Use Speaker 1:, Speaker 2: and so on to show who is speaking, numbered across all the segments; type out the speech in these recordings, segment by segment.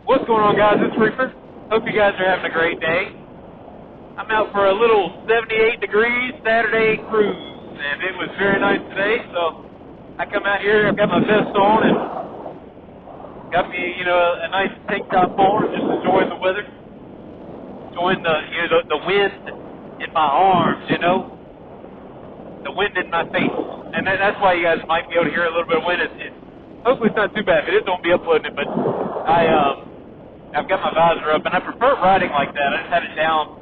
Speaker 1: What's going on, guys? It's Reaper. Hope you guys are having a great day. I'm out for a little 78 degrees Saturday cruise, and it was very nice today, so I come out here, I've got my vest on, and got me, a nice tank top on, just enjoying the weather, enjoying the wind in my arms, the wind in my face, and that's why you guys might be able to hear a little bit of wind. Hopefully it's not too bad. If it is, don't be uploading it, but I've got my visor up, and I prefer riding like that. I just had it down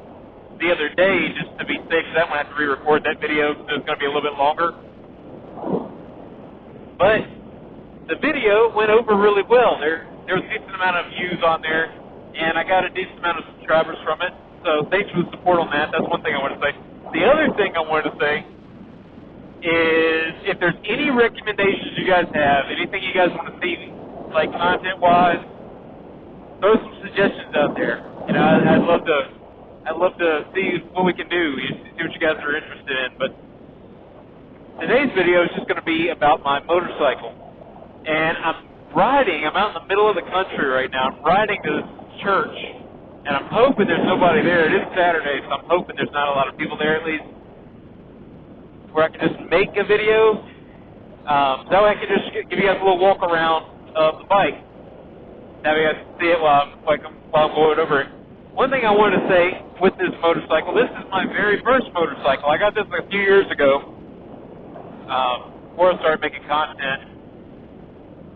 Speaker 1: the other day just to be safe, so I won't have to re-record that video, so it's going to be a little bit longer. But the video went over really well. There was a decent amount of views on there, and I got a decent amount of subscribers from it, so thanks for the support on that. That's one thing I want to say. The other thing I wanted to say is if there's any recommendations you guys have, anything you guys want to see, like content-wise, throw some suggestions out there. I'd love to see what we can do, see what you guys are interested in. But today's video is just going to be about my motorcycle. And I'm out in the middle of the country right now. I'm riding to this church, and I'm hoping there's nobody there. It is Saturday, so I'm hoping there's not a lot of people there, at least, where I can just make a video. That way I can just give you guys a little walk around of the bike. That way you guys can see it while I'm going over it. One thing I wanted to say with this motorcycle, this is my very first motorcycle. I got this a few years ago before I started making content.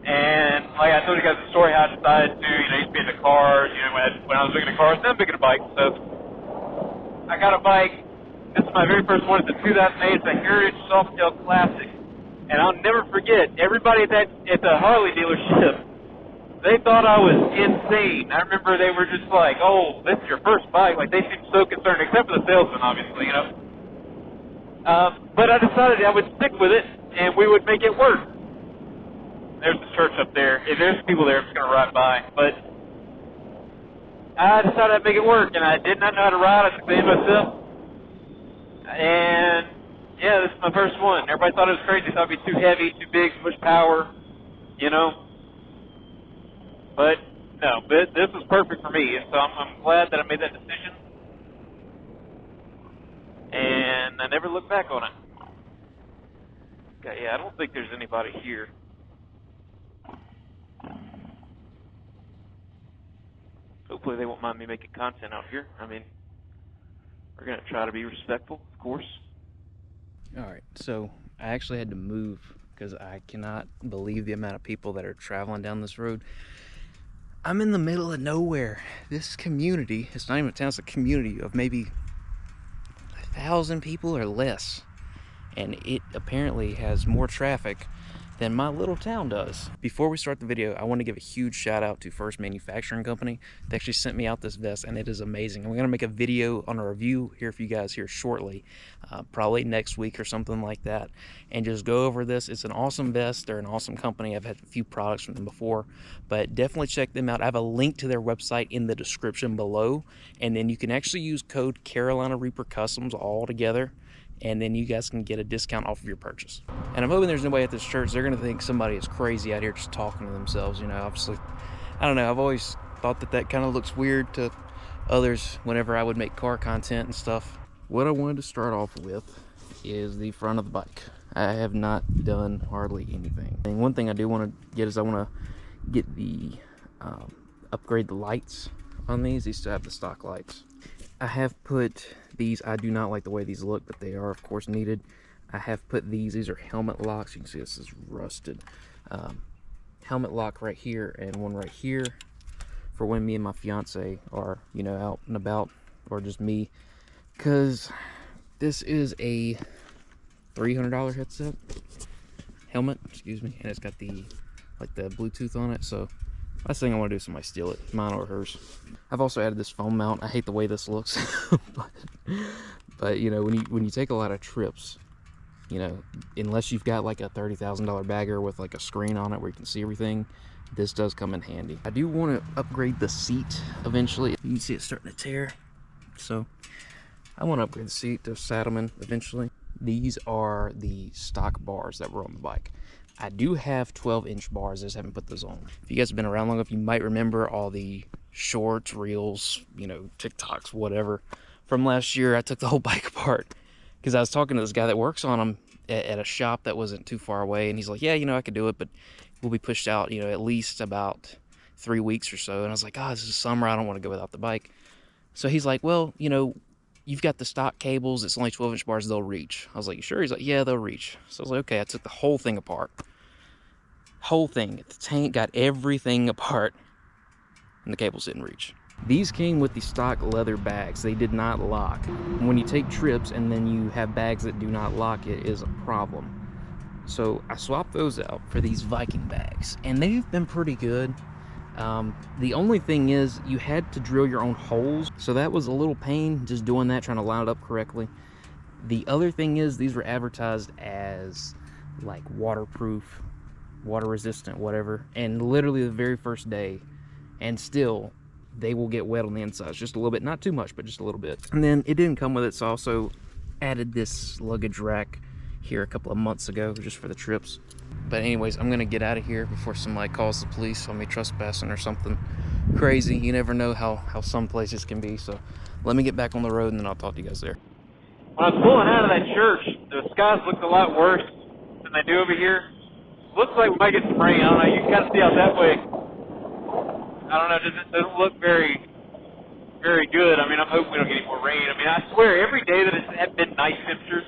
Speaker 1: And like I told you guys the story how I decided to, I used to be into cars, when I was looking at cars, then I'm picking a bike. So I got a bike. This is my very first one. It's a 2008. It's a Heritage Softail Classic. And I'll never forget, everybody at the Harley dealership, they thought I was insane. I remember they were just like, oh, this is your first bike. Like, they seemed so concerned, except for the salesman, obviously, But I decided I would stick with it, and we would make it work. There's the church up there. If there's people there, I'm just going to ride by. But I decided I'd make it work, and I did not know how to ride. I took the myself. And, yeah, this is my first one. Everybody thought it was crazy. Thought it'd be too heavy, too big, too much power, But, no, this was perfect for me. So I'm glad that I made that decision. And I never looked back on it. Okay, yeah, I don't think there's anybody here. Hopefully they won't mind me making content out here. I mean, we're going to try to be respectful, of course.
Speaker 2: Alright, so I actually had to move because I cannot believe the amount of people that are traveling down this road. I'm in the middle of nowhere. This community, it's not even a town, it's a community of maybe 1,000 people or less. And it apparently has more traffic than my little town does. Before we start the video, I want to give a huge shout out to First Manufacturing Company. They actually sent me out this vest, and it is amazing. And we're gonna make a video on a review here for you guys here shortly, probably next week or something like that, and just go over this. It's an awesome vest. They're an awesome company. I've had a few products from them before, but definitely check them out. I have a link to their website in the description below, and then you can actually use code Carolina Reaper Customs all together, and then you guys can get a discount off of your purchase. And I'm hoping there's nobody at this church. They're gonna think somebody is crazy out here just talking to themselves, obviously. I don't know, I've always thought that kind of looks weird to others whenever I would make car content and stuff. What I wanted to start off with is the front of the bike. I have not done hardly anything. And one thing I do want to get is I want to get the, upgrade the lights on these. These still have the stock lights. I have put these, I do not like the way these look, but they are of course needed. I have put these are helmet locks. You can see this is rusted. Helmet lock right here and one right here for when me and my fiance are, out and about, or just me. Cause this is a $300 headset, helmet, excuse me, and it's got the Bluetooth on it, so last thing I want to do is somebody steal it, mine or hers. I've also added this foam mount. I hate the way this looks, but when you take a lot of trips, unless you've got like a $30,000 bagger with like a screen on it where you can see everything, this does come in handy. I do want to upgrade the seat eventually. You can see it's starting to tear, so I want to upgrade the seat to Saddleman eventually. These are the stock bars that were on the bike. I do have 12-inch bars. I just haven't put those on. If you guys have been around long enough, you might remember all the shorts, reels, you know, TikToks, whatever. From last year, I took the whole bike apart because I was talking to this guy that works on them at a shop that wasn't too far away, and he's like, yeah, you know, I could do it, but we'll be pushed out, you know, at least about 3 weeks or so. And I was like, oh, this is summer. I don't want to go without the bike. So he's like, well, you know, you've got the stock cables. It's only 12-inch bars. They'll reach. I was like, you sure? He's like, yeah, they'll reach. So I was like, okay. I took the whole thing apart. Whole thing. The tank, got everything apart, and the cables didn't reach. These came with the stock leather bags. They did not lock. When you take trips and then you have bags that do not lock, it is a problem. So I swapped those out for these Viking bags, and they've been pretty good. The only thing is you had to drill your own holes, so that was a little pain just doing that, trying to line it up correctly. The other thing is these were advertised as like waterproof, water resistant, whatever, and literally the very first day, and still they will get wet on the insides just a little bit, not too much, but just a little bit. And then it didn't come with it, so I also added this luggage rack here a couple of months ago just for the trips. But anyways, I'm gonna get out of here before somebody calls the police on me trespassing or something crazy. You never know how some places can be. So let me get back on the road and then I'll talk to you guys there.
Speaker 1: When I was pulling out of that church, the skies looked a lot worse than they do over here. Looks like we might get some rain. I don't know. You can kind of see out that way. I don't know. It doesn't look very good. I mean, I'm hoping we don't get any more rain. I mean, I swear, every day that it's been nice temperatures,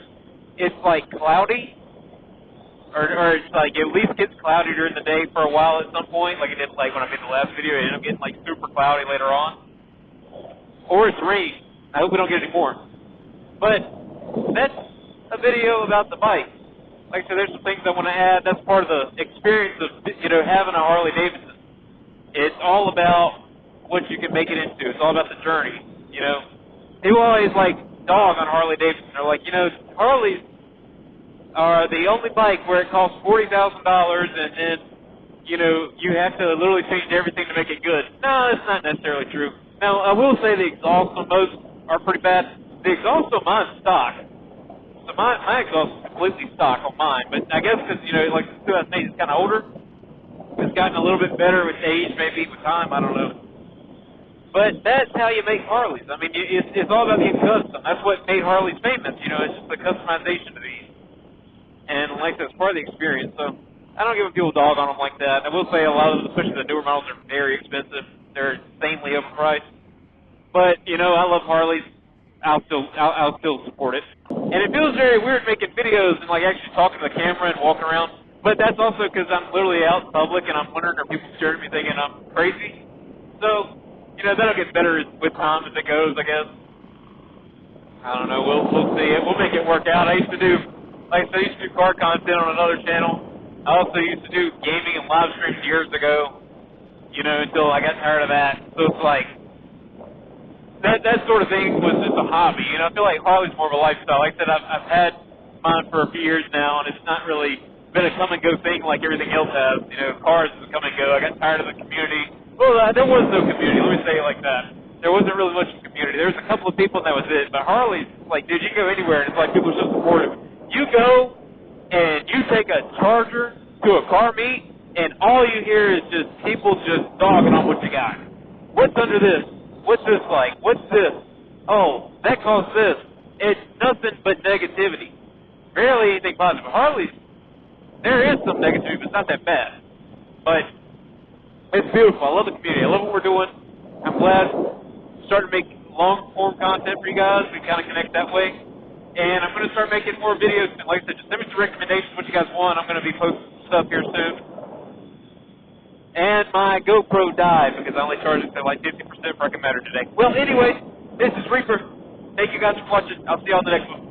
Speaker 1: it's like cloudy. Or it's like it at least gets cloudy during the day for a while at some point, like it did like when I made the last video. It ended up getting like super cloudy later on. Or it's rain. I hope we don't get any more. But that's a video about the bike. Like I said, there's some things I want to add. That's part of the experience of, you know, having a Harley Davidson. It's all about what you can make it into. It's all about the journey, you know. People always like dog on Harley Davidson. They're like, you know, Harleys are the only bike where it costs $40,000 and then, you know, you have to literally change everything to make it good. No, that's not necessarily true. Now, I will say the exhaust on most are pretty bad. The exhaust on mine's stock. So my exhaust is completely stock on mine. But I guess because, you know, like 2008 is kind of older. It's gotten a little bit better with age, maybe with time, I don't know. But that's how you make Harleys. I mean, it's all about being custom. That's what made Harleys famous. You know, it's just the customization of these. And like that's part of the experience. So I don't give a people dog on them like that. I will say a lot of them, especially the newer models, are very expensive. They're insanely overpriced. But you know, I love Harleys. I'll still support it. And it feels very weird making videos and like actually talking to the camera and walking around. But that's also because I'm literally out in public and I'm wondering are people staring at me thinking I'm crazy. So you know that'll get better with time as it goes, I guess. I don't know. We'll see it. We'll make it work out. I used to do car content on another channel. I also used to do gaming and live streams years ago, you know, until I got tired of that. So it's like, that sort of thing was just a hobby. You know, I feel like Harley's more of a lifestyle. Like I said, I've had mine for a few years now, and it's not really been a come-and-go thing like everything else has. You know, cars is a come-and-go. I got tired of the community. Well, there was no community. Let me say it like that. There wasn't really much community. There was a couple of people, and that was it. But Harley's, like, dude, you go anywhere, and it's like people are so supportive. You go and you take a Charger to a car meet, and all you hear is just people just dogging on what you got. What's under this? What's this like? What's this? Oh, that costs this. It's nothing but negativity. Barely anything positive. Harley's, there is some negativity, but it's not that bad. But it's beautiful. I love the community. I love what we're doing. I'm glad we started to make long-form content for you guys. We kind of connect that way. And I'm going to start making more videos. Like I said, just send me some recommendations, what you guys want. I'm going to be posting stuff here soon. And my GoPro died because I only charged it to like 50% for a matter today. Well, anyway, this is Reaper. Thank you guys for watching. I'll see you on the next one.